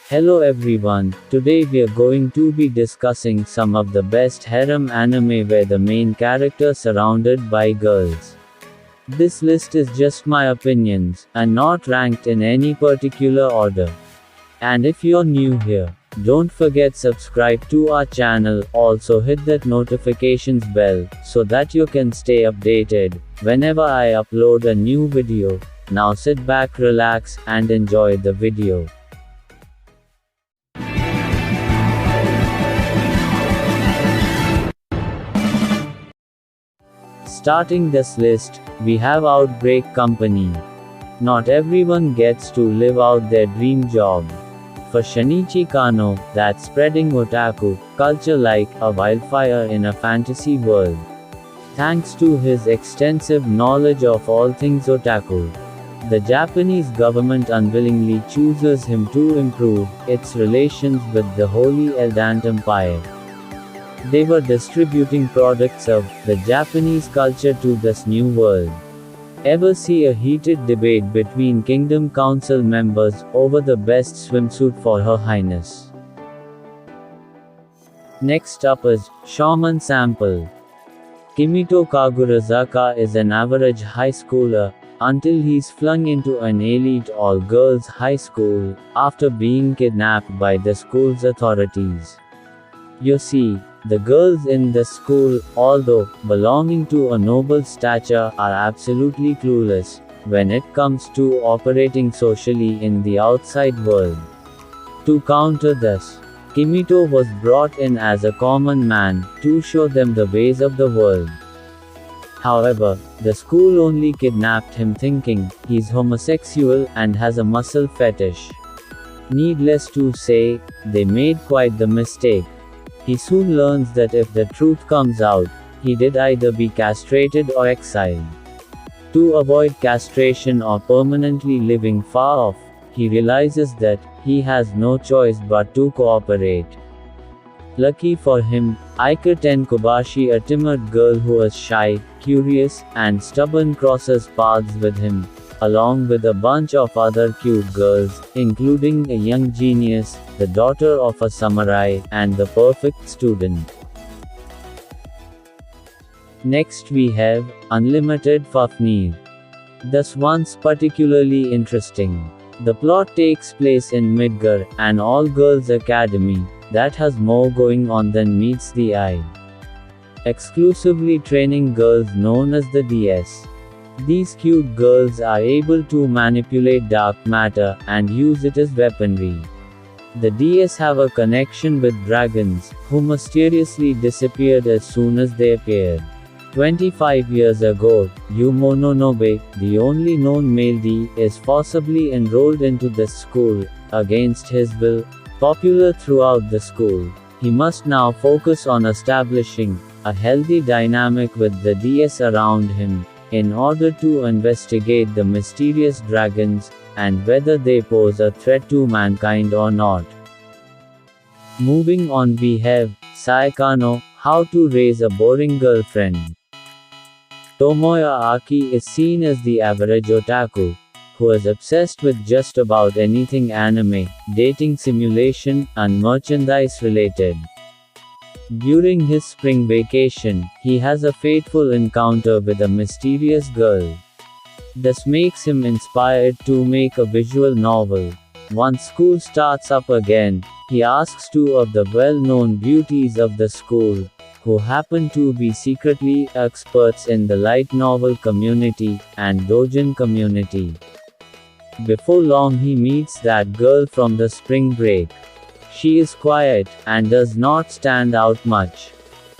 Hello everyone, today we are going to be discussing some of the best harem anime where the main character surrounded by girls. This list is just my opinions, and not ranked in any particular order. And if you're new here, don't forget subscribe to our channel, also hit that notifications bell, so that you can stay updated whenever I upload a new video. Now sit back, relax, and enjoy the video. Starting this list, we have Outbreak Company. Not everyone gets to live out their dream job. For Shinichi Kano, that's spreading otaku culture like a wildfire in a fantasy world. Thanks to his extensive knowledge of all things otaku, the Japanese government unwillingly chooses him to improve its relations with the Holy Eldant Empire. They were distributing products of the Japanese culture to this new world. Ever see a heated debate between Kingdom Council members over the best swimsuit for Her Highness? Next up is Shaman Sample. Kimito Kagurazaka is an average high schooler, until he's flung into an elite all-girls high school, after being kidnapped by the school's authorities. You see, the girls in the school, although belonging to a noble stature, are absolutely clueless when it comes to operating socially in the outside world. To counter this, Kimito was brought in as a common man to show them the ways of the world. However, the school only kidnapped him thinking he's homosexual and has a muscle fetish. Needless to say, they made quite the mistake. He soon learns that if the truth comes out, he did either be castrated or exiled. To avoid castration or permanently living far off, he realizes that he has no choice but to cooperate. Lucky for him, Aika Tenkobashi, a timid girl who is shy, curious, and stubborn, crosses paths with him, along with a bunch of other cute girls, including a young genius, the daughter of a samurai, and the perfect student. Next we have Unlimited Fafnir. This one's particularly interesting. The plot takes place in Midgar, an all-girls academy that has more going on than meets the eye. Exclusively training girls known as the DS. These cute girls are able to manipulate dark matter and use it as weaponry. The DS have a connection with dragons, who mysteriously disappeared as soon as they appeared. 25 years ago, Yu Mononobe, the only known male D, is forcibly enrolled into this school, against his will. Popular throughout the school, he must now focus on establishing a healthy dynamic with the DS around him, in order to investigate the mysterious dragons, and whether they pose a threat to mankind or not. Moving on, we have Saekano, How to Raise a Boring Girlfriend. Tomoya Aki is seen as the average otaku, who is obsessed with just about anything anime, dating simulation, and merchandise related. During his spring vacation, he has a fateful encounter with a mysterious girl. This makes him inspired to make a visual novel. Once school starts up again, he asks two of the well-known beauties of the school, who happen to be secretly experts in the light novel community and doujin community. Before long he meets that girl from the spring break. She is quiet, and does not stand out much.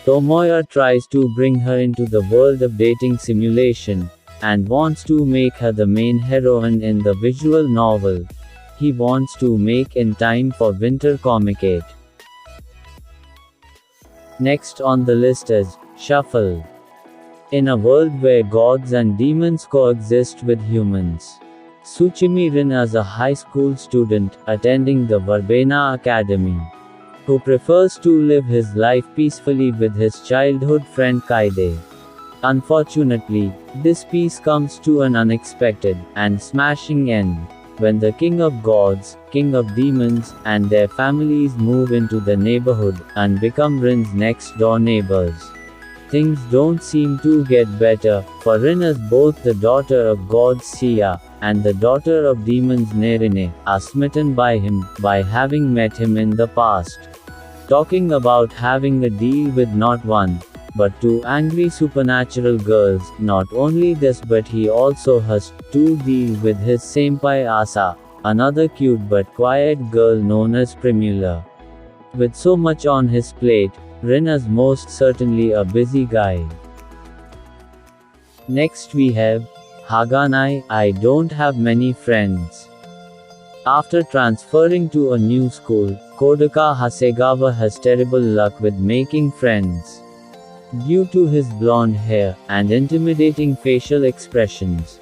Tomoya tries to bring her into the world of dating simulation, and wants to make her the main heroine in the visual novel he wants to make in time for Winter Comicate. Next on the list is Shuffle. In a world where gods and demons coexist with humans, Tsuchimi Rin is a high school student, attending the Verbena Academy, who prefers to live his life peacefully with his childhood friend Kaide. Unfortunately, this peace comes to an unexpected and smashing end. when the king of gods, king of demons, and their families move into the neighborhood, and become Rin's next door neighbors. Things don't seem to get better, for Rin, as both the daughter of gods Sia, and the daughter of demons Nerine, are smitten by him, by having met him in the past. Talking about having a deal with not one, but two angry supernatural girls. Not only this, but he also has to deal with his senpai Asa, another cute but quiet girl known as Primula. With so much on his plate, Rin is most certainly a busy guy. Next we have Haganai, I don't have many friends. After transferring to a new school, Kodaka Hasegawa has terrible luck with making friends. Due to his blonde hair and intimidating facial expressions,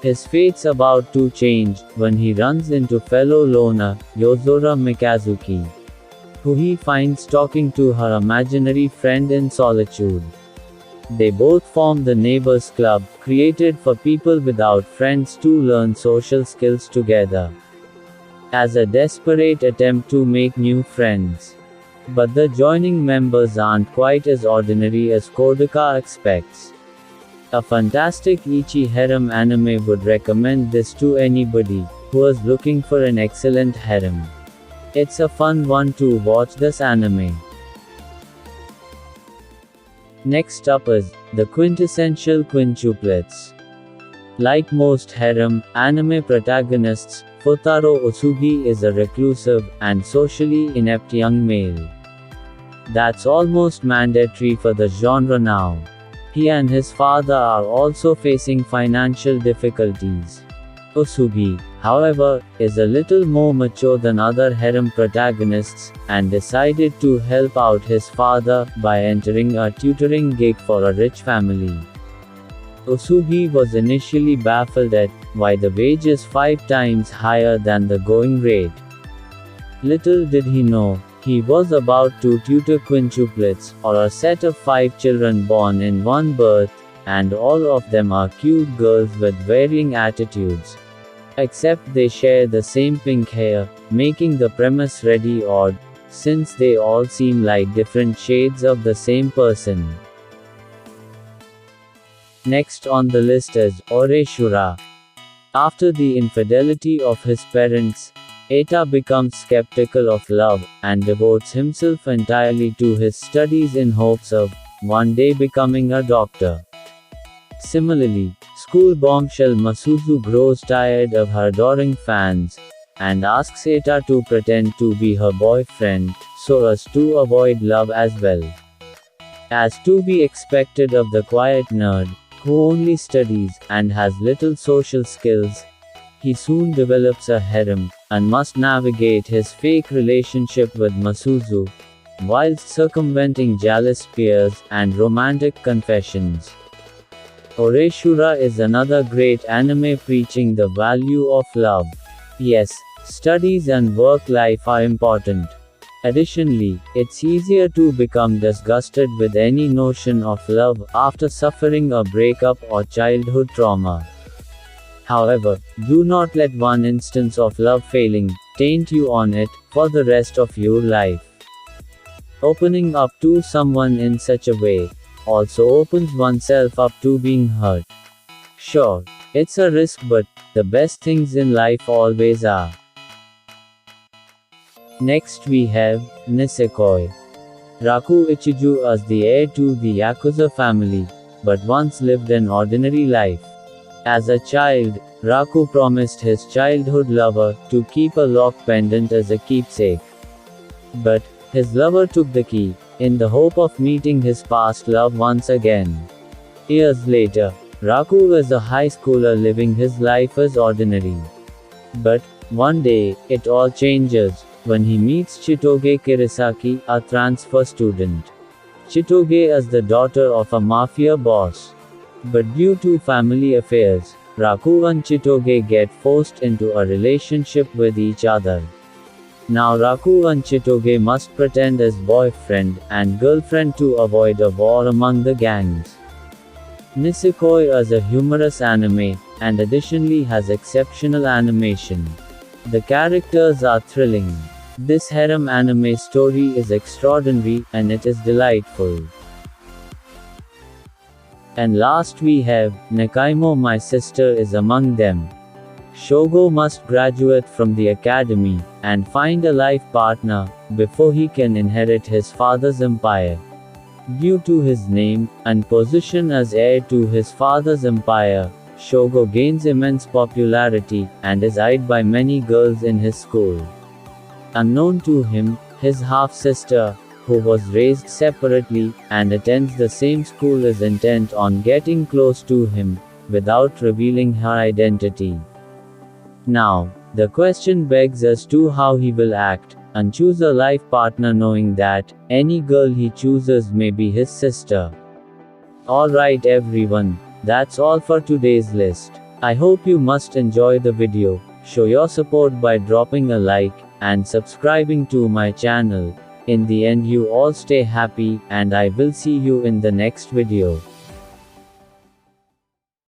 his fate's about to change when he runs into fellow loner, Yozora Mikazuki, who he finds talking to her imaginary friend in solitude. They both form the Neighbors Club, created for people without friends to learn social skills together, as a desperate attempt to make new friends. But the joining members aren't quite as ordinary as Kodaka expects. A fantastic Ichi Harem anime, would recommend this to anybody who is looking for an excellent harem. It's a fun one to watch this anime. Next up is the quintessential quintuplets. Like most harem anime protagonists, Futaro Osugi is a reclusive and socially inept young male. That's almost mandatory for the genre now. He and his father are also facing financial difficulties. Osugi, however, is a little more mature than other harem protagonists, and decided to help out his father by entering a tutoring gig for a rich family. Osugi was initially baffled at why the wage is 5 times higher than the going rate. Little did he know, he was about to tutor quintuplets, or a set of 5 children born in one birth, and all of them are cute girls with varying attitudes. Except they share the same pink hair, making the premise really odd, since they all seem like different shades of the same person. Next on the list is Oreshura. After the infidelity of his parents, Eta becomes skeptical of love, and devotes himself entirely to his studies in hopes of, one day, becoming a doctor. Similarly, school bombshell Masuzu grows tired of her adoring fans, and asks Eta to pretend to be her boyfriend, so as to avoid love as well. As to be expected of the quiet nerd, who only studies, and has little social skills, he soon develops a harem, and must navigate his fake relationship with Masuzu, whilst circumventing jealous peers, and romantic confessions. Oreshura is another great anime preaching the value of love. Yes, studies and work life are important. Additionally, it's easier to become disgusted with any notion of love after suffering a breakup or childhood trauma. However, do not let one instance of love failing taint you on it for the rest of your life. Opening up to someone in such a way also opens oneself up to being hurt. Sure, it's a risk, but the best things in life always are. Next we have Nisekoi. Raku Ichiju is the heir to the Yakuza family, but once lived an ordinary life. As a child, Raku promised his childhood lover to keep a lock pendant as a keepsake. But his lover took the key, in the hope of meeting his past love once again. Years later, Raku is a high schooler living his life as ordinary. But one day, it all changes when he meets Chitoge Kirisaki, a transfer student. Chitoge is the daughter of a mafia boss. But due to family affairs, Raku and Chitoge get forced into a relationship with each other. Now Raku and Chitoge must pretend as boyfriend and girlfriend to avoid a war among the gangs. Nisekoi is a humorous anime, and additionally has exceptional animation. The characters are thrilling. This harem anime story is extraordinary, and it is delightful. And last we have, Nakaimo, my sister is among them. Shogo must graduate from the academy, and find a life partner, before he can inherit his father's empire. Due to his name, and position as heir to his father's empire, Shogo gains immense popularity, and is eyed by many girls in his school. Unknown to him, his half-sister, who was raised separately, and attends the same school, is intent on getting close to him, without revealing her identity. Now, the question begs as to how he will act, and choose a life partner knowing that, any girl he chooses may be his sister. Alright everyone, that's all for today's list. I hope you must enjoy the video. Show your support by dropping a like, and subscribing to my channel. In the end, you all stay happy, and I will see you in the next video.